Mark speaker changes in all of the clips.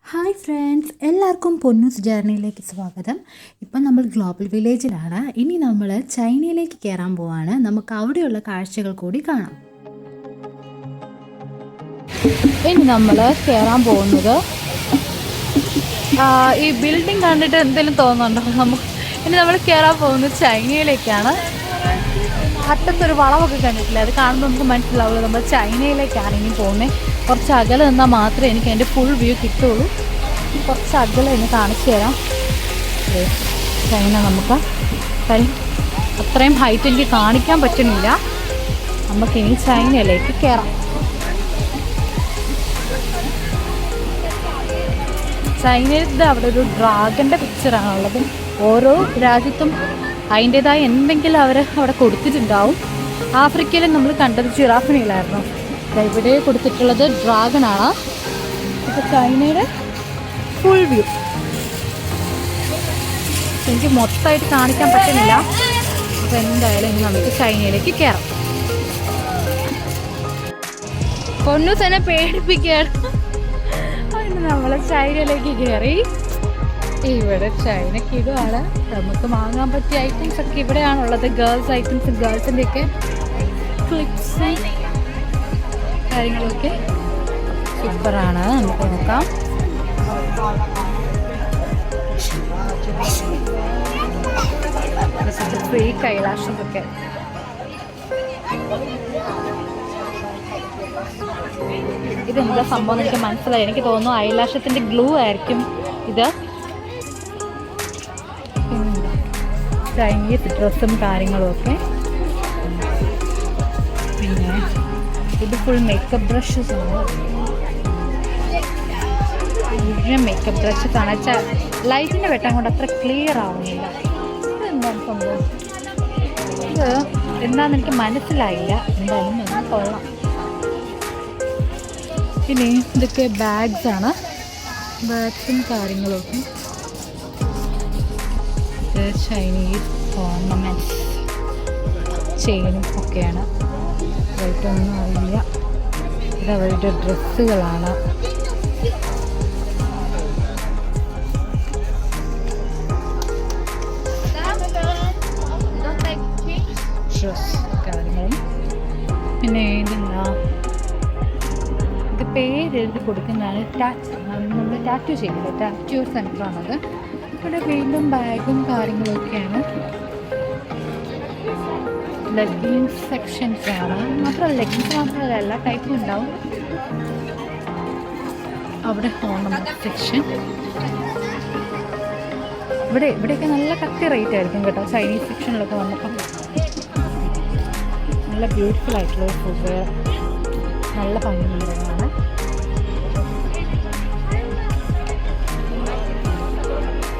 Speaker 1: Hi friends, എല്ലാവർക്കും പൊന്നൂസ് ജേർണിയിലേക്ക് സ്വാഗതം. ഇപ്പം നമ്മൾ ഗ്ലോബൽ വില്ലേജിലാണ്. ഇനി നമ്മൾ ചൈനയിലേക്ക് കയറാൻ പോവാണ്. നമുക്ക് അവിടെയുള്ള കാഴ്ചകൾ കൂടി കാണാം.
Speaker 2: ഇനി നമ്മൾ കയറാൻ പോകുന്നത് ഈ ബിൽഡിംഗ് കണ്ടിട്ട് എന്തെങ്കിലും തോന്നുന്നുണ്ടോ? ഇനി നമ്മൾ കയറാൻ പോകുന്നത് ചൈനയിലേക്കാണ്. അറ്റത്തൊരു വളവൊക്കെ കണ്ടിട്ടില്ല, അത് കാണുമ്പോൾ നമുക്ക് മനസ്സിലാവുള്ളൂ നമ്മൾ ചൈനയിലേക്കാണ് ഇനി പോകുന്നത്. കുറച്ച് അകലെ നിന്നാൽ മാത്രമേ എനിക്ക് അതിൻ്റെ ഫുൾ വ്യൂ കിട്ടുള്ളൂ. കുറച്ച് അകലെ ഇനി കാണിച്ചു തരാം. ചൈന നമുക്ക് അത്രയും ഹൈറ്റ് എനിക്ക് കാണിക്കാൻ പറ്റുന്നില്ല. നമുക്കിനി ചൈനയിലേക്ക് കയറാം. ചൈനയുടെ അവിടെ ഒരു ഡ്രാഗൻ്റെ പിക്ചറാണുള്ളത്. ഓരോ രാജ്യത്തും അതിൻ്റേതായ എന്തെങ്കിലും അവർ അവിടെ കൊടുത്തിട്ടുണ്ടാവും. ആഫ്രിക്കയിൽ നമ്മൾ കണ്ടത് ജിറാഫിനെയിലായിരുന്നു. ഇവിടെ കൊടുത്തിട്ടുള്ളത് ഡ്രാഗണാണ്. ഇപ്പോൾ ചൈനയുടെ ഫുൾ വ്യൂ എനിക്ക് മൊത്തമായിട്ട് കാണിക്കാൻ പറ്റുന്നില്ല. അപ്പോൾ എന്തായാലും ഇനി നമുക്ക് ചൈനയിലേക്ക് കയറാം. പൊന്നൂസ് എന്നെ പേടിപ്പിക്കുകയാണ്. നമ്മൾ ചൈനയിലേക്ക് കയറി. ഇവിടെ ചൈനക്ക് ഇതുമാണ് നമുക്ക് വാങ്ങാൻ പറ്റിയ ഐറ്റംസ് ഒക്കെ ഇവിടെയാണുള്ളത്. ഗേൾസ് ഐറ്റംസ്, ഗേൾസിൻ്റെ ഒക്കെ ക്ലിപ്സ് കാര്യങ്ങളൊക്കെ സൂപ്പറാണ്. നമുക്ക് നോക്കാം. ഫ്രീ കൈലാഷൊക്കെ ഇതെന്താ സംഭവം എനിക്ക് മനസ്സിലായി. എനിക്ക് തോന്നുന്നു ഐലാഷത്തിൻ്റെ ഗ്ലൂ ആയിരിക്കും ഇത്. ചൈനീസ് ഡ്രസ്സും കാര്യങ്ങളും ഒക്കെ. പിന്നെ ഇത് ഫുൾ മേക്കപ്പ് ബ്രഷസ് ആണ്. മേക്കപ്പ് ബ്രഷസ് ആണ്. ലൈറ്റിൻ്റെ വെട്ടം കൊണ്ട് അത്ര ക്ലിയർ ആവുന്നില്ല. ഇതെന്താണ് സംഭവം? ഇത് എന്താണെന്ന് എനിക്ക് മനസ്സിലായില്ല. എന്തായാലും ഒന്ന് കൊള്ളാം. പിന്നെ ഇതൊക്കെ ബാഗ്സ് ആണ്. ബാഗ്സും കാര്യങ്ങളൊക്കെ. ചൈനീസ് ഓർണമെൻറ്റ്സ്, ചെയിനും ഒക്കെയാണ്. റേറ്റൊന്നും അറിയില്ല. ഇത് അവരുടെ ഡ്രസ്സുകളാണ്. ഡ്രസ് കാര്യങ്ങളും. പിന്നെ ഇതെന്താ, ഇത് പേരെഴുതി കൊടുക്കുന്നതാണ്. നമ്മൾ ടാറ്റു ചെയ്യില്ല, ടാറ്റു സെൻ്ററാണത്. ഇവിടെ വീണ്ടും ബാഗും കാര്യങ്ങളൊക്കെയാണ്. ലെഗിൻസ് സെക്ഷൻസ് ആണ്. മാത്രമല്ല ലെഗിൻസ് മാത്രമല്ല, എല്ലാ ടൈപ്പും ഉണ്ടാവും. അവിടെ ഓർണമെന്റ് സെക്ഷൻ. ഇവിടെയൊക്കെ നല്ല കത്തി റേറ്റ് ആയിരിക്കും കേട്ടോ. ചൈനീസ് സെക്ഷനിലൊക്കെ വന്നപ്പോൾ നല്ല ബ്യൂട്ടിഫുൾ ആയിട്ടുള്ള ഫുഡ്, നല്ല ഭംഗിയുള്ളതാണ്.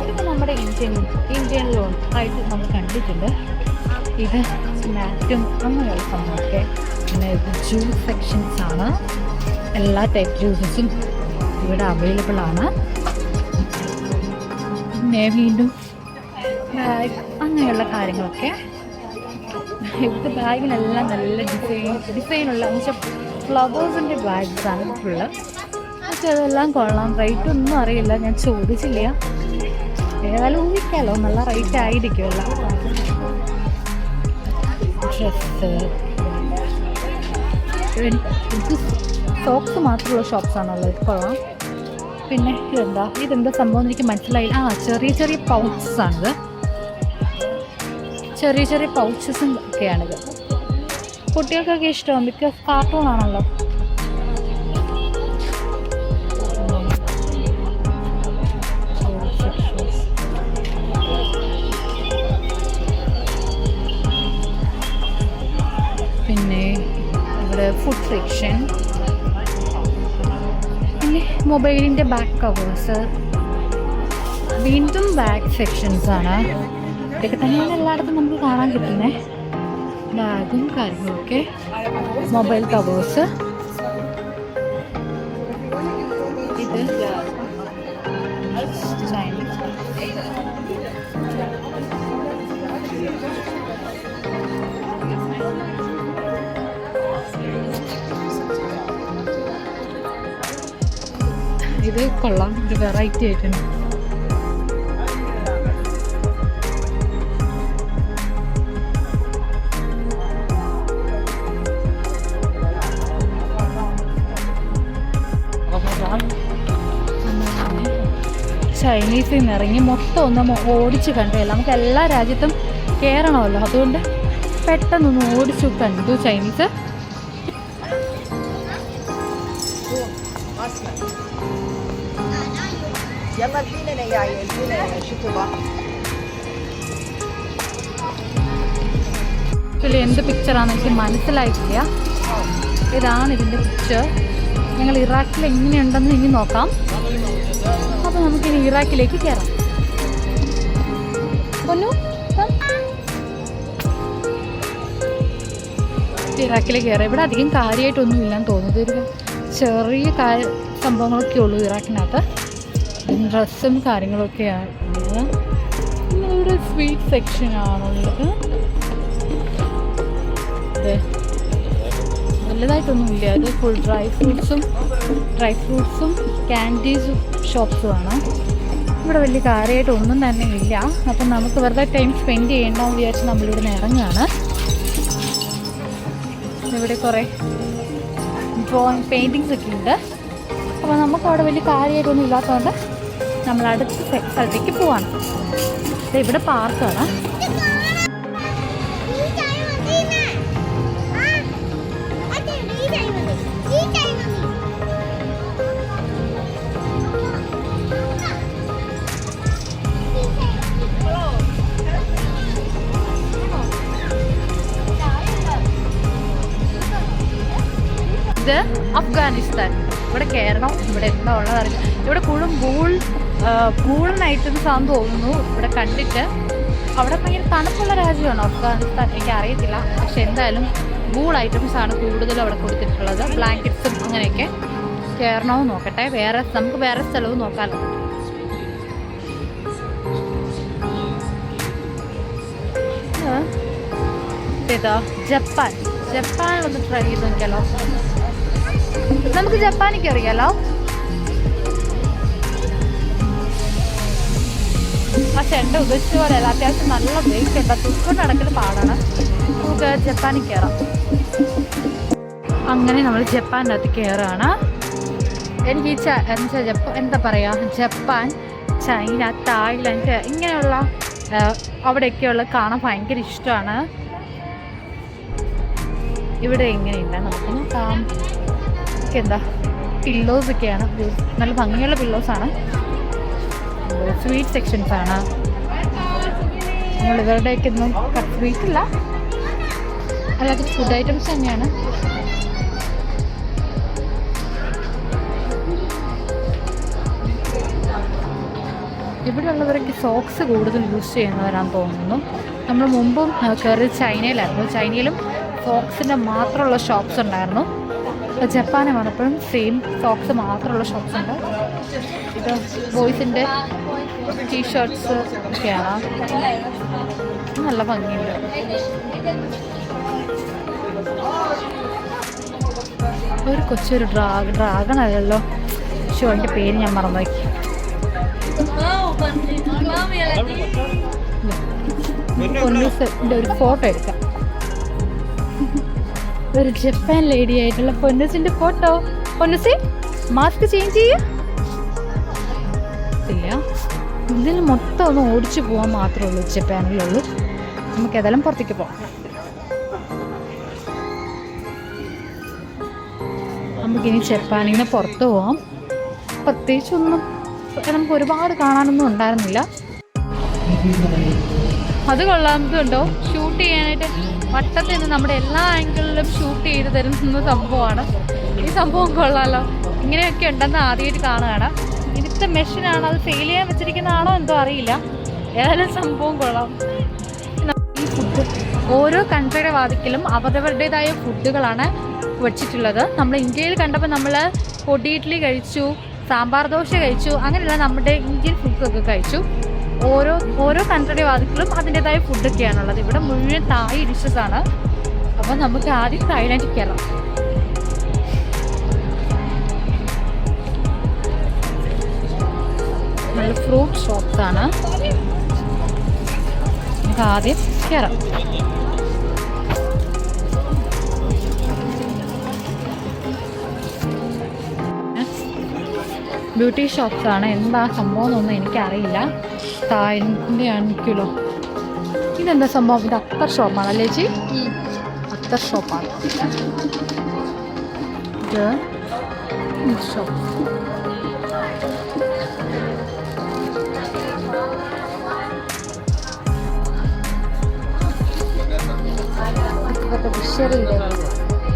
Speaker 2: ഇതിപ്പോൾ നമ്മുടെ ഇന്ത്യൻ ലോൺ ആയിട്ട് നമ്മൾ കണ്ടിട്ടുണ്ട്. ഇത് മാറ്റും അങ്ങനെയുള്ള സംഭവമൊക്കെ. പിന്നെ ഇത് ജ്യൂസ് സെക്ഷൻസ് ആണ്. എല്ലാ ടൈപ്പ് ജ്യൂസസും ഇവിടെ അവൈലബിൾ ആണ്. പിന്നെ വീണ്ടും ബാഗ് അങ്ങനെയുള്ള കാര്യങ്ങളൊക്കെ. ഇവിടുത്തെ ബാഗിനെല്ലാം നല്ല ഡിസൈനുള്ള എന്നുവെച്ചാൽ ഫ്ലവേഴ്സിൻ്റെ ബാഗ്സാണ് ഫുള്ള്. പക്ഷെ അതെല്ലാം കൊള്ളാം. റേറ്റ് ഒന്നും അറിയില്ല, ഞാൻ ചോദിച്ചില്ല. ഏതായാലും ഊഹിക്കാമല്ലോ, നല്ല റേറ്റ് ആയിരിക്കുമല്ലോ. ഡ്രസ്സ്, ഇത് സോക്സ് മാത്രമുള്ള ഷോപ്സാണുള്ളത്. കൊള്ളാം. പിന്നെ ഇതെന്താ സംഭവം എനിക്ക് മനസ്സിലായില്ല. ചെറിയ ചെറിയ പൗച്ചസാണിത്. ചെറിയ ചെറിയ പൗച്ചസും ഒക്കെയാണിത്. കുട്ടികൾക്കൊക്കെ ഇഷ്ടമാണ്, ബിക്കോസ് കാർട്ടൂൺ ആണല്ലോ. പിന്നെ ഇവിടെ ഫുഡ് സെക്ഷൻ, പിന്നെ മൊബൈലിൻ്റെ ബാക്ക് കവേഴ്സ്, വീണ്ടും ബാഗ് സെക്ഷൻസ് ആണ്. ഇതൊക്കെ തന്നെയാണ് എല്ലായിടത്തും നമുക്ക് കാണാൻ കിട്ടുന്നത്. ബാഗും കാര്യങ്ങളൊക്കെ, മൊബൈൽ കവേഴ്സ്. ഇത് ചൈനീസ്. ഇത് കൊള്ളാം, ഒരു വെറൈറ്റി ആയിട്ടുണ്ട്. ചൈനീസിൽ നിന്ന് ഇറങ്ങി മൊത്തം ഒന്ന് ഓടിച്ച് കണ്ടില്ല. നമുക്ക് എല്ലാ രാജ്യത്തും കയറണമല്ലോ, അതുകൊണ്ട് പെട്ടെന്നൊന്ന് ഓടിച്ചു കണ്ടു ചൈനീസ്. എന്ത് പിക്ചറാണെന്ന് എനിക്ക് മനസ്സിലായിട്ടില്ല. ഇതാണ് ഇതിൻ്റെ പിക്ചർ. ഞങ്ങൾ ഇറാഖിൽ എങ്ങനെയുണ്ടെന്ന് ഇനി നോക്കാം. അപ്പോൾ നമുക്കിനി ഇറാഖിലേക്ക് കയറാം. ഇറാഖിലേക്ക് കയറാം. ഇവിടെ അധികം കാര്യമായിട്ടൊന്നും ഇല്ലാന്ന് തോന്നുന്നത്. ഒരു ചെറിയ സംഭവങ്ങളൊക്കെ ഉള്ളൂ ഇറാഖിനകത്ത്. ഡ്രസ്സും കാര്യങ്ങളൊക്കെയാണ് ഉള്ളത്. ഇവിടെ സ്വീറ്റ് സെക്ഷനാണുള്ളത്. അതെ, വലുതായിട്ടൊന്നുമില്ല. അത് ഫുൾ ഡ്രൈ ഫ്രൂട്ട്സും ക്യാൻഡീസും ഷോപ്സുമാണ്. ഇവിടെ വലിയ കാര്യമായിട്ടൊന്നും തന്നെ ഇല്ല. അപ്പം നമുക്ക് വെറുതെ ടൈം സ്പെൻഡ് ചെയ്യേണ്ടെന്ന് വിചാരിച്ച് നമ്മളിവിടെ നിന്ന് ഇറങ്ങുകയാണ്. ഇവിടെ കുറേ ഡ്രോയിങ് പെയിൻറ്റിങ്സ് ഒക്കെ ഉണ്ട്. അപ്പോൾ നമുക്ക് അവിടെ വലിയ കാര്യമായിട്ടൊന്നും ഇല്ലാത്തതുകൊണ്ട് നമ്മൾ അടുത്ത സ്ഥലത്തേക്ക് പോവാണ്. ഇവിടെ പാർക്കാണ്. ഇത് അഫ്ഗാനിസ്ഥാൻ. ഇവിടെ കയറണം. ഇവിടെ എന്താ ഉള്ളതറിയില്ല. ഇവിടെ കൂടുതലും ബൂളൻ ഐറ്റംസ് ആണെന്ന് തോന്നുന്നു ഇവിടെ കണ്ടിട്ട്. അവിടെ ഭയങ്കര തണുപ്പുള്ള രാജ്യമാണ് അഫ്ഗാനിസ്ഥാൻ. എനിക്ക് അറിയത്തില്ല, പക്ഷെ എന്തായാലും ബൂൾ ഐറ്റംസ് ആണ് കൂടുതലും അവിടെ കൊടുത്തിട്ടുള്ളത്. ബ്ലാങ്കറ്റ്സും അങ്ങനെയൊക്കെ. കയറണമെന്ന് നോക്കട്ടെ. നമുക്ക് വേറെ സ്ഥലവും നോക്കാമല്ലോ. ഇതാ ജപ്പാനിലൊന്ന് ട്രൈ ചെയ്ത് നോക്കിയാലോ. നമുക്ക് ജപ്പാനിൽ കയറിയാലോ. പക്ഷെ എൻ്റെ ഉദ്ദേശിച്ച പോലെയല്ല. അത്യാവശ്യം നല്ല വെയിറ്റ് ഉണ്ട്. തുക്കൊണ്ട് നടക്കുന്ന പാടാണ്. നമുക്ക് ജപ്പാനിൽ കയറാം. അങ്ങനെ നമ്മൾ ജപ്പാനകത്ത് കയറുകയാണ്. എനിക്ക് എന്താ പറയുക, ജപ്പാൻ, ചൈന, തായ്ലൻഡ് ഇങ്ങനെയുള്ള അവിടെയൊക്കെയുള്ള കാണാൻ ഭയങ്കര ഇഷ്ടമാണ്. ഇവിടെ എങ്ങനെയില്ല നമുക്ക് നോക്കാം. എന്താ പില്ലോസൊക്കെയാണ്. നല്ല ഭംഗിയുള്ള പില്ലോസാണ്. സ്വീറ്റ് സെക്ഷൻസാണ്. നമ്മൾ ഇവരുടെയൊക്കെ ഒന്നും സ്വീറ്റില്ല, അല്ലാതെ ഫുഡ് ഐറ്റംസ് തന്നെയാണ്. ഇവിടെയുള്ളവരൊക്കെ സോക്സ് കൂടുതൽ യൂസ് ചെയ്യുന്നവരാണെന്ന് തോന്നുന്നു. നമ്മൾ മുമ്പും കയറി ചൈനയിലായിരുന്നു. ചൈനയിലും സോക്സിൻ്റെ മാത്രമുള്ള ഷോപ്സ് ഉണ്ടായിരുന്നു. ഇപ്പോൾ ജപ്പാനിൽ വന്നപ്പോഴും സെയിം സോക്സ് മാത്രമുള്ള ഷോപ്സ് ഉണ്ട്. ഇത് ബോയ്സിൻ്റെ ടീഷർട്ട്സ് ഒക്കെയാണ്. നല്ല ഭംഗിയുണ്ട്. ഒരു കൊച്ചൊരു ഡ്രാഗൺ അല്ലല്ലോ. ഷോ എൻ്റെ പേര് ഞാൻ മറന്നുപോയി. പൊന്നൂസിൻ്റെ ഒരു ഫോട്ടോ എടുക്കാം. ഒരു ജപ്പാൻ ലേഡി ആയിട്ടുള്ള പൊന്നൂസിൻ്റെ ഫോട്ടോ. പൊന്നൂസി മാസ്ക് ചേഞ്ച് ചെയ്യ. ഇതിൽ മൊത്തം ഒന്ന് ഓടിച്ചു പോകാൻ മാത്രമേ ഉള്ളൂ ജപ്പാനിലുള്ളൂ. നമുക്ക് ഏതായാലും പുറത്തേക്ക് പോകാം. നമുക്കിനി ജപ്പാനിൽ നിന്ന് പുറത്ത് പോവാം. പ്രത്യേകിച്ചൊന്നും നമുക്ക് ഒരുപാട് കാണാനൊന്നും ഉണ്ടായിരുന്നില്ല. അത് കൊള്ളാമതുണ്ടോ, ഷൂട്ട് ചെയ്യാനായിട്ട് വട്ടത്തിൽ നിന്ന് നമ്മുടെ എല്ലാ ആംഗിളിലും ഷൂട്ട് ചെയ്ത് തരുന്ന സംഭവമാണ്. ഈ സംഭവം കൊള്ളാമല്ലോ. ഇങ്ങനെയൊക്കെ ഉണ്ടെന്ന് ആദ്യമായിട്ട് കാണുകയാണ്. ഇതിൻ്റെ മെഷീനാണ്, അത് സെയിൽ ചെയ്യാൻ വെച്ചിരിക്കുന്നതാണോ എന്തോ അറിയില്ല. ഏതായാലും സംഭവം കൊള്ളാം. ഈ ഫുഡ് ഓരോ കൺട്രിയുടെ വാതിക്കലും അവരവരുടേതായ ഫുഡുകളാണ് വെച്ചിട്ടുള്ളത്. നമ്മൾ ഇന്ത്യയിൽ കണ്ടപ്പോൾ നമ്മൾ പൊടി ഇഡ്ഡലി കഴിച്ചു, സാമ്പാർ ദോശ കഴിച്ചു, അങ്ങനെയുള്ള നമ്മുടെ ഇന്ത്യൻ ഫുഡ്സൊക്കെ കഴിച്ചു. ഓരോ കൺട്രിയുടെ വാതിക്കലും അതിൻ്റെതായ ഫുഡൊക്കെയാണുള്ളത്. ഇവിടെ മുഴുവൻ തായ് ഡിഷസാണ്. അപ്പോൾ നമുക്ക് ആദ്യം തായ്ലാൻഡിൽ കയറാം. നല്ല ഫ്രൂട്ട് ഷോപ്സാണ്. നമുക്ക് ആദ്യം കയറാം. ബ്യൂട്ടി ഷോപ്സാണ്. എന്താ സംഭവം എന്നൊന്നും എനിക്കറിയില്ല. തായിൻ്റെ ആണെങ്കിലോ ഇതെന്താ സംഭവം? ഇത് അത്തർ ഷോപ്പാണല്ലേ ചേച്ചി? അത്തർ ഷോപ്പാണ് ഇത് ഷോപ്പ്.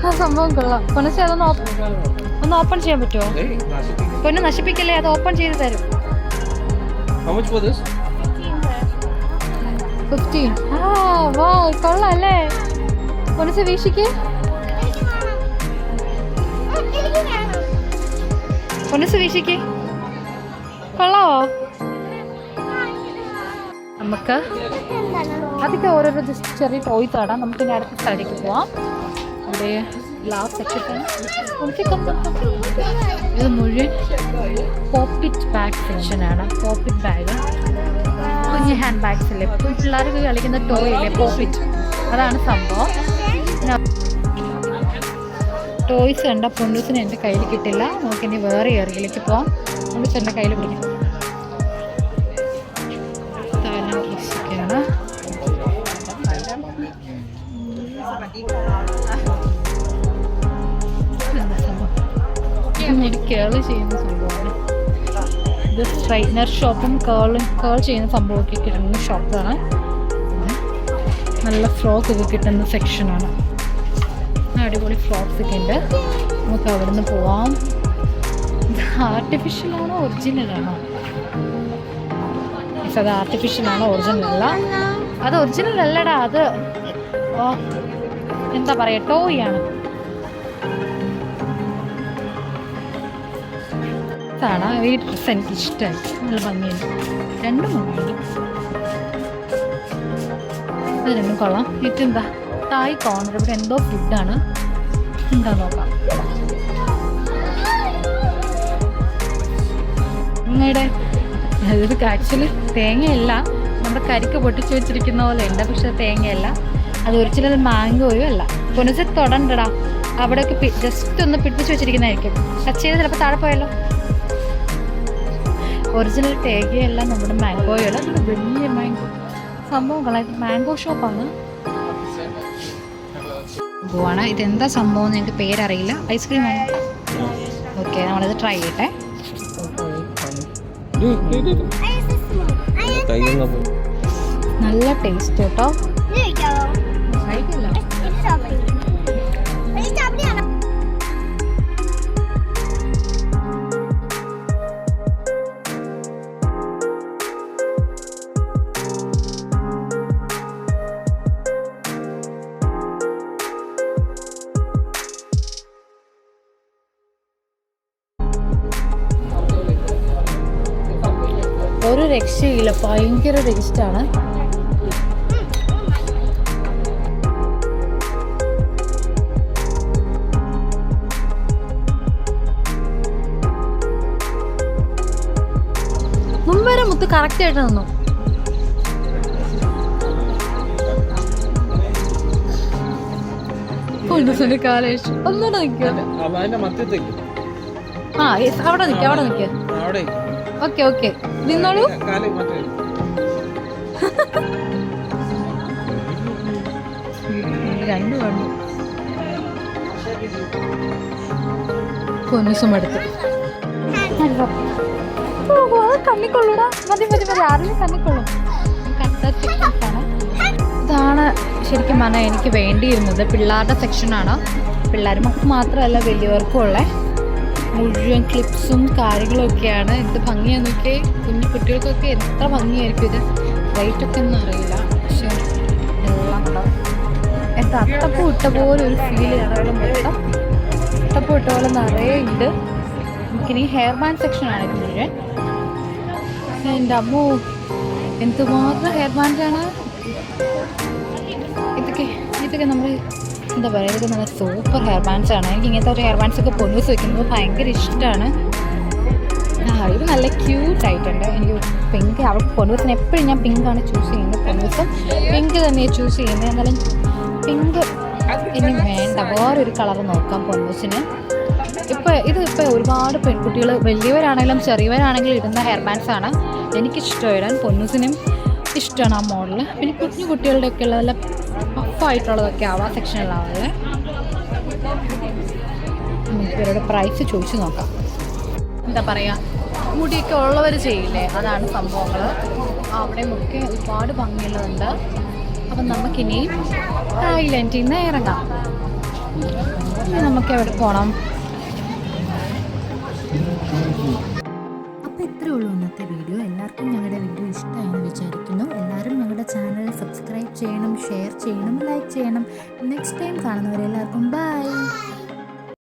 Speaker 2: ആ സംഭവം കൊള്ളാം. പൊന്നസി അതൊന്ന് ഒന്ന് ഓപ്പൺ ചെയ്യാൻ പറ്റുമോ? പൊന്നു നശിപ്പിക്കല്ലേ, അത് ഓപ്പൺ ചെയ്ത് തരും. 15. ആ വാ കൊള്ളാം അല്ലേ? പൊന്നസി വീക്ഷിക്ക്. പൊന്നസി വീക്ഷിക്ക്. കൊള്ളാവോ? നമുക്ക് അതൊക്കെ ഓരോരോ ചെറിയ ടോയ്സ് ആടാം. നമുക്ക് ഇനി അടുത്ത സ്ഥലത്തേക്ക് പോവാം. ഇവിടെ ലാസ്റ്റ് സെക്ഷൻ ഇത് മുഴുവൻ പോപ്പിറ്റ് ബാഗ് സെക്ഷനാണ്. പോപ്പിറ്റ് ബാഗ്, കുഞ്ഞ് ഹാൻഡ് ബാഗ്സ് അല്ലേ, പിള്ളേർക്ക് കളിക്കുന്ന ടോയ് അല്ലേ പോപ്പിറ്റ്, അതാണ് സംഭവം. ടോയ്സ് കണ്ട പൊന്നൂസിന് എൻ്റെ കയ്യിൽ കിട്ടില്ല. നമുക്കിനി വേറെ ഏറിയയിലേക്ക് പോവാം. പൊന്നൂസ് എൻ്റെ കയ്യിൽ പിടിക്കും. ഡ്രസ്സൊക്കെയാണ്. മുടി കേൾ ചെയ്യുന്ന സംഭവമാണ്. ഇത് സ്ട്രൈറ്റ്നർ ഷോപ്പും കേൾ ചെയ്യുന്ന സംഭവമൊക്കെ കിട്ടുന്ന ഷോപ്പാണ്. നല്ല ഫ്രോക്ക് ഒക്കെ കിട്ടുന്ന സെക്ഷനാണ്. അടിപൊളി ഫ്രോക്സ് ഒക്കെ ഉണ്ട്. നമുക്ക് അവിടെ നിന്ന് പോവാം. ആർട്ടിഫിഷ്യലാണോ ഒറിജിനലാണോ? അത് ആർട്ടിഫിഷ്യലാണോ ഒറിജിനൽ അല്ല. അത് ഒറിജിനൽ അല്ലടാ, അത് എന്താ പറയുക, ടോയ് ആണ്. ാണ് ഈ ഡ്രസ്സ് എനിക്ക് ഇഷ്ടമായി. നല്ല ഭംഗിയുണ്ട്. രണ്ടും ഭംഗിയുണ്ട്. അത് രണ്ടും കൊള്ളാം. ഇതെന്താ തായ് കോർണർ. ഇവിടെ എന്തോ ഫുഡാണ്. എന്താ നോക്കാം. നിങ്ങളുടെ ഇത് ആക്ച്വലി തേങ്ങയല്ല, നമ്മുടെ കരിക്ക് പൊട്ടിച്ച് വെച്ചിരിക്കുന്ന പോലെ ഉണ്ട്. പക്ഷെ തേങ്ങയല്ല, അത് ഒറിജിനൽ മാംഗോയും അല്ല. പൊന്നസി തൊടണ്ടടാ. അവിടെയൊക്കെ ജസ്റ്റ് ഒന്ന് പിടിപ്പിച്ച് വെച്ചിരിക്കുന്നതായിരിക്കും. ടച്ച് ചെയ്ത് ചിലപ്പോൾ താഴെ പോയല്ലോ. ഒറിജിനൽ തേങ്ങയല്ല, നമ്മുടെ മാംഗോയല്ല. വലിയ മാംഗോ സംഭവങ്ങളായിട്ട് മാംഗോ ഷോപ്പാണ്. പോവാണ്. ഇതെന്താ സംഭവം എന്ന് എനിക്ക് പേരറിയില്ല. ഐസ്ക്രീമാണ്. ഓക്കെ, നമ്മളിത് ട്രൈ ചെയ്യട്ടെ. നല്ല ടേസ്റ്റ് കേട്ടോ. ഒരു രക്ഷയില്ല, ഭയങ്കര ടേസ്റ്റാണ്. മുമ്പേരെ മുത്ത് കറക്റ്റ് ആയിട്ട് നിന്നു. കാലേഷ് ഒന്നുകൂടെ നിൽക്കുമല്ലോ. ആ അവിടെ നിൽക്കുക, അവിടെ നിൽക്കുക. ഓക്കെ ഓക്കെ, നിന്നോളൂ. രണ്ടു വേണം. പൊന്നൂസും എടുത്ത് അത് കണ്ണിക്കൊള്ളൂടാ. മതി മതി മതി, ആരെങ്കിലും കണ്ണിക്കൊള്ളും. ഇതാണ് ശരിക്കും പറഞ്ഞാൽ എനിക്ക് വേണ്ടിയിരുന്നത്. പിള്ളേരുടെ സെക്ഷനാണ്. പിള്ളേർ മാത്രമല്ല വലിയവർക്കും ഉള്ള മുഴുവൻ ക്ലിപ്സും കാര്യങ്ങളൊക്കെയാണ്. എന്ത് ഭംഗിയാന്നൊക്കെ, കുഞ്ഞു കുട്ടികൾക്കൊക്കെ എത്ര ഭംഗിയായിരിക്കും ഇത്. റേറ്റൊക്കെ ഒന്നും അറിയില്ല, പക്ഷെ എല്ലാം എന്താ അട്ടപ്പൂ ഇട്ട പോലെ ഒരു ഫീൽ. ഇടവേളം മൊത്തം അട്ടപ്പൂ ഇട്ട പോലെ നിറയെ ഉണ്ട്. നമുക്കിനി ഹെയർ ബാൻഡ് സെക്ഷനാണ് ഇത് മുഴുവൻ. എൻ്റെ അമ്മോ, എന്തുമാത്രം ഹെയർ ബാൻഡാണ് ഇതൊക്കെ. നമ്മൾ എന്താ പറയുക, ഇതൊക്കെ നല്ല സൂപ്പർ ഹെയർ ബാൻഡ്സ് ആണ്. എനിക്ക് ഇങ്ങനത്തെ ഒരു ഹെയർ ബാൻഡ്സ് ഒക്കെ പൊന്നൂസ് വെക്കുന്നത് ഭയങ്കര ഇഷ്ടമാണ്. ഇത് നല്ല ക്യൂട്ടായിട്ടുണ്ട്. എനിക്ക് പിങ്ക്, അവൾക്ക് പൊന്നൂസിന് എപ്പോഴും ഞാൻ പിങ്കാണ് ചൂസ് ചെയ്യുന്നത്. പൊന്നൂസും പിങ്ക് തന്നെയാണ് ചൂസ് ചെയ്യുന്നത്. എന്നാലും പിങ്ക് ഇനി വേണ്ട, വേറൊരു കളർ നോക്കാം പൊന്നൂസിന്. ഇപ്പോൾ ഒരുപാട് പെൺകുട്ടികൾ, വലിയവരാണെങ്കിലും ചെറിയവരാണെങ്കിലും ഇടുന്ന ഹെയർ ബാൻഡ്സ് ആണ്. എനിക്കിഷ്ടം ഇടാൻ, പൊന്നൂസിനും ഇഷ്ടമാണ് ആ മോഡൽ. പിന്നെ കുഞ്ഞു കുട്ടികളുടെയൊക്കെ ഉള്ള നല്ല പഫായിട്ടുള്ളതൊക്കെ ആവാം സെക്ഷനിലാവുള്ളത്. നമുക്ക് ഇവരുടെ പ്രൈസ് ചോദിച്ചു നോക്കാം. എന്താ പറയുക, മുടിയൊക്കെ ഉള്ളവർ ചെയ്യില്ലേ, അതാണ് സംഭവങ്ങൾ. അവിടെ ഒക്കെ ഒരുപാട് ഭംഗിയുള്ളതുണ്ട്. അപ്പം നമുക്കിനി ഐലൻഡിൽ നിന്ന് ഇറങ്ങാം. നമുക്ക് എവിടെ പോകണം?
Speaker 1: അപ്പോൾ ഇത്രയേ ഉള്ളൂ ഇന്നത്തെ വീഡിയോ. എല്ലാവർക്കും ഞങ്ങളുടെ വീഡിയോ ഇഷ്ടമായെന്ന് വിചാരിക്കുന്നു. എല്ലാവരും ഞങ്ങളുടെ ചാനൽ സബ്സ്ക്രൈബ് ചെയ്യണം, ഷെയർ ചെയ്യണം, ലൈക്ക് ചെയ്യണം. നെക്സ്റ്റ് ടൈം കാണുന്നവരെല്ലാവർക്കും ബൈ.